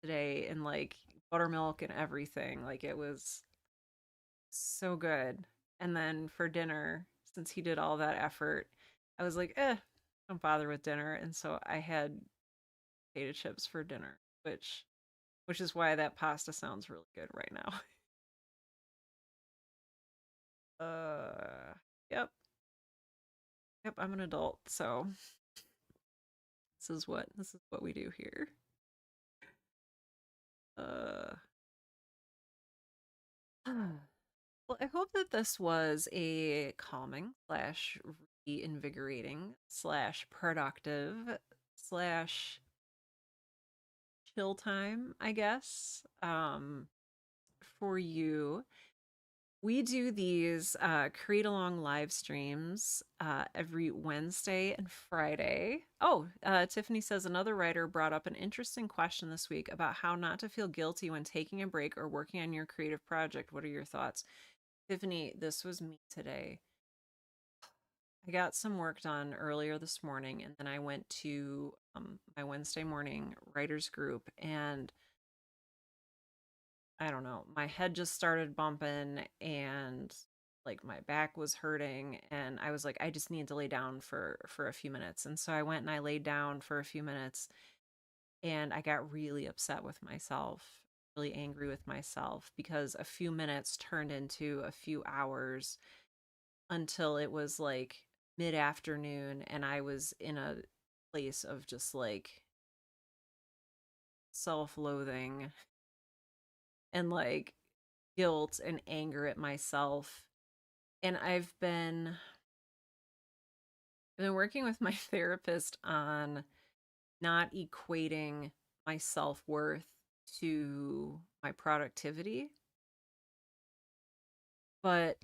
today and like buttermilk and everything. Like it was so good. And then for dinner, since he did all that effort, I was like, don't bother with dinner. And so I had potato chips for dinner, which is why that pasta sounds really good right now. Yep. Yep, I'm an adult, so this is what we do here. Uh well, I hope that this was a calming slash reinvigorating slash productive slash chill time, I guess, for you. We do these create along live streams every Wednesday and Friday. Oh, Tiffany says another writer brought up an interesting question this week about how not to feel guilty when taking a break or working on your creative project. What are your thoughts? Tiffany, this was me today. I got some work done earlier this morning, and then I went to my Wednesday morning writers group, and I don't know, my head just started bumping and like my back was hurting, and I was like, I just need to lay down for a few minutes. And so I went and I laid down for a few minutes, and I got really upset with myself, really angry with myself, because a few minutes turned into a few hours until it was like mid-afternoon, and I was in a place of just like self-loathing and like guilt and anger at myself. And I've been working with my therapist on not equating my self-worth to my productivity, but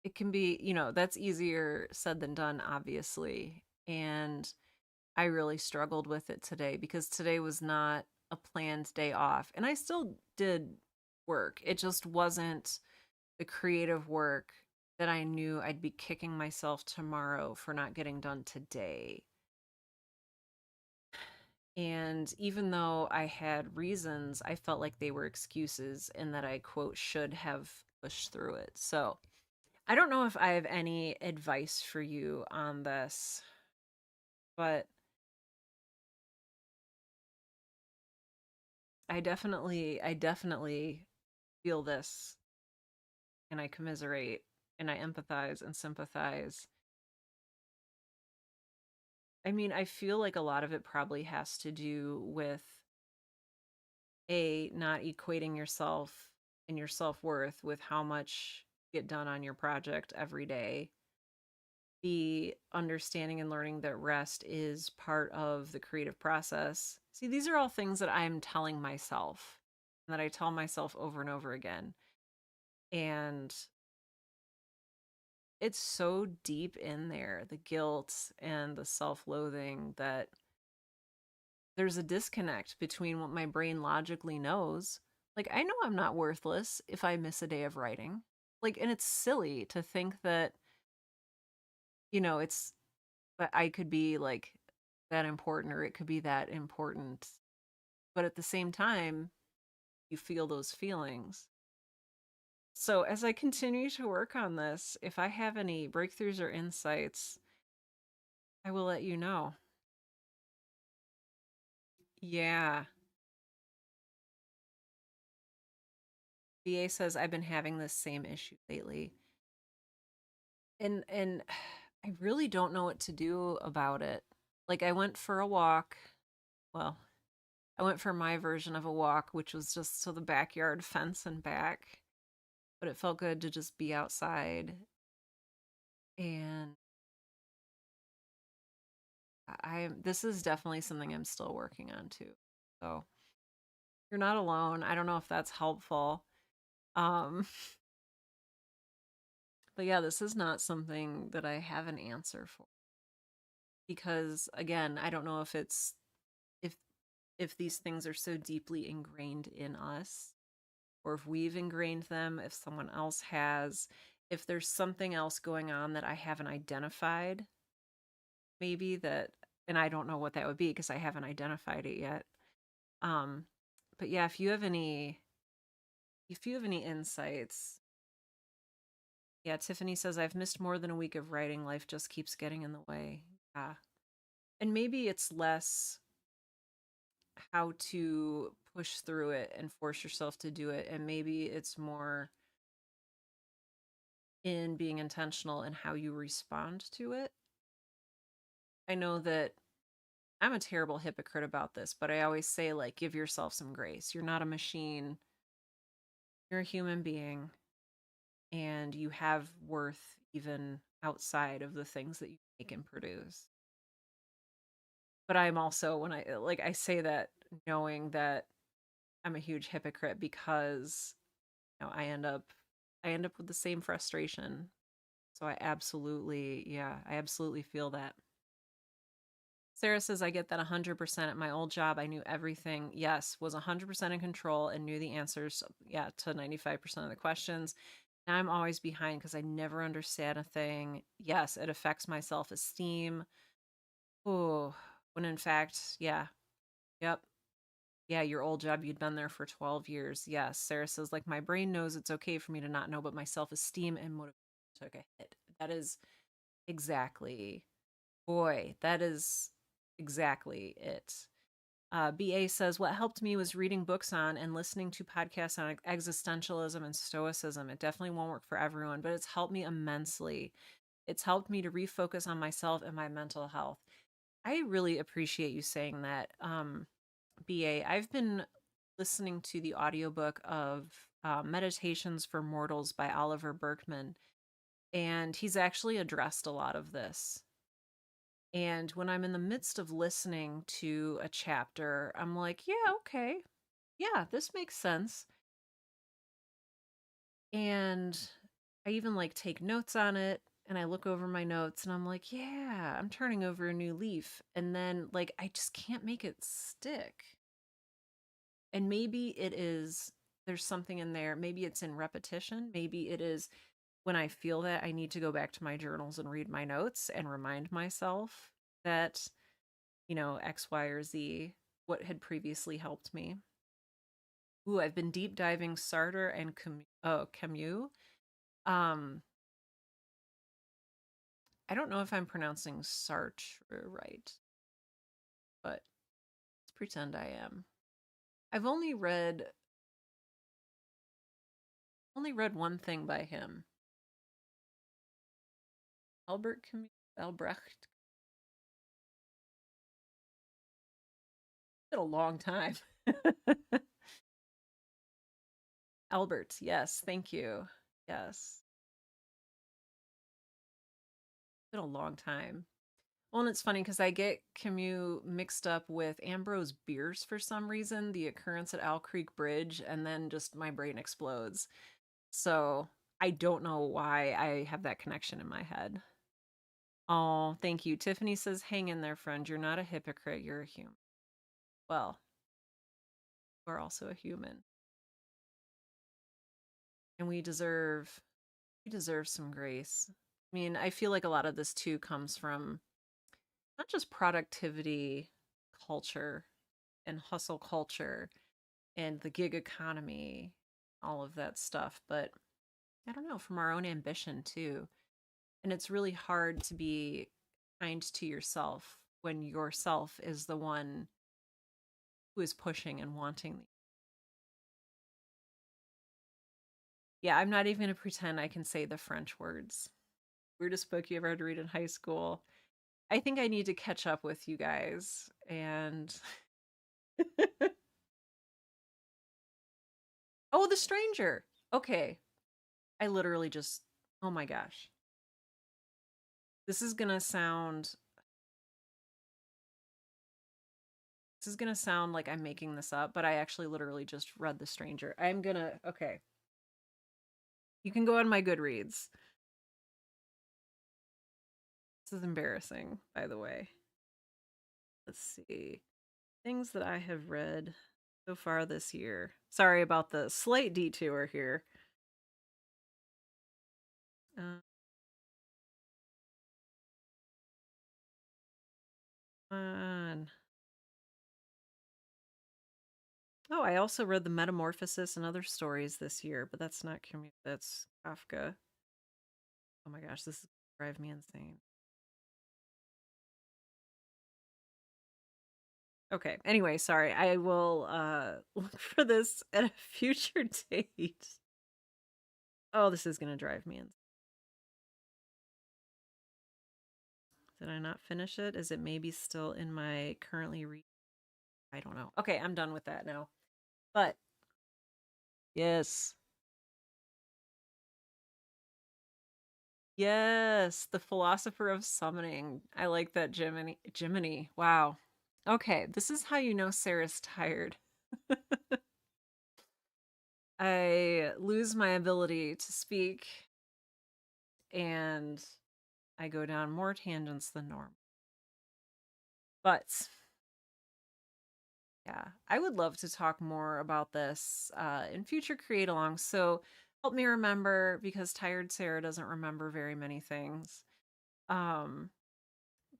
it can be, that's easier said than done, obviously. And I really struggled with it today because today was not a planned day off. And I still did work. It just wasn't the creative work that I knew I'd be kicking myself tomorrow for not getting done today. And even though I had reasons, I felt like they were excuses and that I, quote, should have pushed through it. So I don't know if I have any advice for you on this, but I definitely feel this, and I commiserate and I empathize and sympathize. I mean, I feel like a lot of it probably has to do with A, not equating yourself and your self-worth with how much you get done on your project every day. B, understanding and learning that rest is part of the creative process. See, these are all things that I'm telling myself and that I tell myself over and over again. And it's so deep in there, the guilt and the self-loathing, that there's a disconnect between what my brain logically knows. Like, I know I'm not worthless if I miss a day of writing. Like, and it's silly to think that, it's that I could be like that important, or it could be that important. But at the same time, you feel those feelings. So as I continue to work on this, if I have any breakthroughs or insights, I will let you know. Yeah. BA says I've been having this same issue lately. And I really don't know what to do about it. Like, I went for a walk. Well, I went for my version of a walk, which was just to the backyard fence and back, but it felt good to just be outside. And I this is definitely something I'm still working on too. So you're not alone. I don't know if that's helpful. Um, but yeah, this is not something that I have an answer for, because again, I don't know if if these things are so deeply ingrained in us, or if we've ingrained them, if someone else has, if there's something else going on that I haven't identified, maybe that, and I don't know what that would be because I haven't identified it yet. Um, but yeah, if you have any insights. Yeah, Tiffany says I've missed more than a week of writing. Life just keeps getting in the way. Yeah. And maybe it's less how to push through it and force yourself to do it, and maybe it's more in being intentional in how you respond to it. I know that I'm a terrible hypocrite about this, but I always say, like, give yourself some grace. You're not a machine. You're a human being, and you have worth even outside of the things that you make and produce. But I'm also, when I say that knowing that I'm a huge hypocrite, because I end up I end up with the same frustration. So I absolutely, yeah, I absolutely feel that. Sarah says, I get that 100% at my old job. I knew everything. Yes, was 100% in control and knew the answers, yeah, to 95% of the questions. Now I'm always behind because I never understand a thing. Yes, it affects my self esteem. Oh, when in fact, yeah, yep. Yeah, your old job, you'd been there for 12 years. Yes, Sarah says, like, my brain knows it's okay for me to not know, but my self esteem and motivation took a hit. That is exactly, boy, that is exactly it. BA says, what helped me was reading books on and listening to podcasts on existentialism and stoicism. It definitely won't work for everyone, but it's helped me immensely. It's helped me to refocus on myself and my mental health. I really appreciate you saying that, BA. I've been listening to the audiobook of Meditations for Mortals by Oliver Berkman, and he's actually addressed a lot of this. And when I'm in the midst of listening to a chapter, I'm like, yeah, okay. Yeah, this makes sense. And I even like take notes on it and I look over my notes and I'm like, yeah, I'm turning over a new leaf. And then like I just can't make it stick. And maybe it is there's something in there. Maybe it's in repetition. Maybe it is when I feel that I need to go back to my journals and read my notes and remind myself that, X, Y, or Z, what had previously helped me. Ooh, I've been deep diving Sartre and Camus. Um, I don't know if I'm pronouncing Sartre right, but let's pretend I am. I've only read one thing by him. Albert Camus, Albrecht. It's been a long time. Albert, yes, thank you. Yes, it's been a long time. Well, and it's funny because I get Camus mixed up with Ambrose Bierce for some reason, the occurrence at Owl Creek Bridge, and then just my brain explodes. So I don't know why I have that connection in my head. Oh, thank you. Tiffany says, hang in there, friend. You're not a hypocrite. You're a human. Well, we're also a human. And we deserve some grace. I mean, I feel like a lot of this too comes from not just productivity culture and hustle culture and the gig economy, all of that stuff, but I don't know, from our own ambition too. And it's really hard to be kind to yourself when yourself is the one who is pushing and wanting. Yeah, I'm not even going to pretend I can say the French words. Weirdest book you ever had to read in high school. I think I need to catch up with you guys. And oh, The Stranger. Okay. I literally just, oh my gosh. This is going to sound This is gonna sound like I'm making this up, but I actually literally just read The Stranger. Okay. You can go on my Goodreads. This is embarrassing, by the way. Let's see. Things that I have read so far this year. Sorry about the slight detour here. Uh, on. Oh, I also read The Metamorphosis and Other Stories this year, but that's not Camus. That's Kafka. Oh my gosh, this is drive me insane. Okay. Anyway, sorry. I will look for this at a future date. Oh, this is gonna drive me insane. Did I not finish it? Is it maybe still in my currently read? I don't know. Okay, I'm done with that now. But yes. Yes, the philosopher of summoning. I like that, Jiminy. Jiminy. Wow. Okay, this is how you know Sarah's tired. I lose my ability to speak and I go down more tangents than normal. But yeah, I would love to talk more about this in future create alongs. So help me remember because tired Sarah doesn't remember very many things. Um,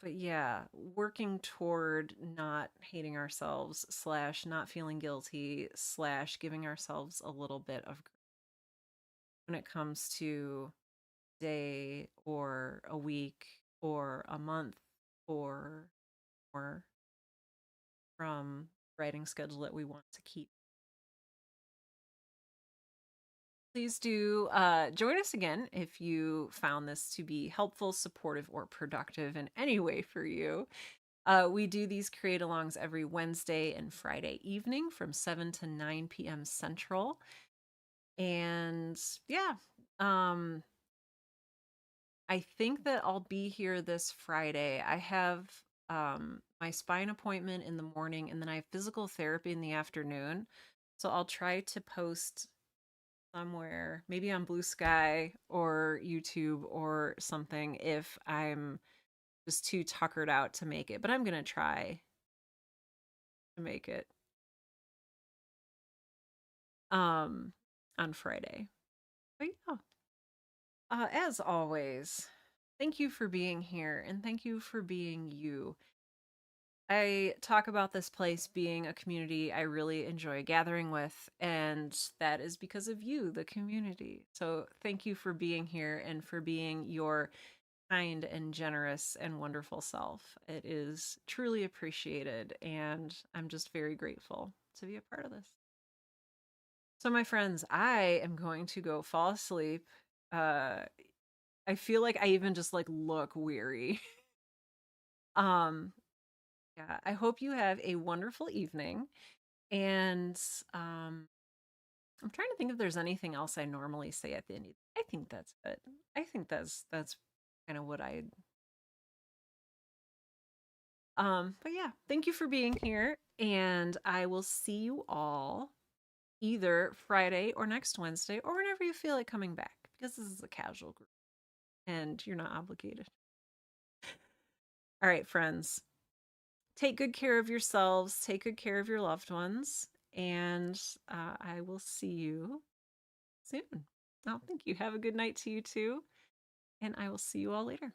but yeah, working toward not hating ourselves slash not feeling guilty slash giving ourselves a little bit of when it comes to day or a week or a month or more from writing schedule that we want to keep. Please do join us again if you found this to be helpful, supportive, or productive in any way for you. We do these create alongs every Wednesday and Friday evening from 7 to 9 p.m. Central. And yeah, um, I think that I'll be here this Friday. I have my spine appointment in the morning, and then I have physical therapy in the afternoon. So I'll try to post somewhere, maybe on Blue Sky or YouTube or something if I'm just too tuckered out to make it. But I'm gonna try to make it um on Friday. But yeah, as always, thank you for being here and thank you for being you. I talk about this place being a community I really enjoy gathering with, and that is because of you, the community. So, thank you for being here and for being your kind and generous and wonderful self. It is truly appreciated, and I'm just very grateful to be a part of this. So, my friends, I am going to go fall asleep. Uh, I feel like I even just like look weary. um, yeah, I hope you have a wonderful evening. And I'm trying to think if there's anything else I normally say at the end. I think that's it. I think that's kind of what I but yeah, thank you for being here and I will see you all either Friday or next Wednesday or whenever you feel like coming back because this is a casual group and you're not obligated. All right, friends. Take good care of yourselves, take good care of your loved ones, and I will see you soon. Oh, thank you. Have a good night to you too. And I will see you all later.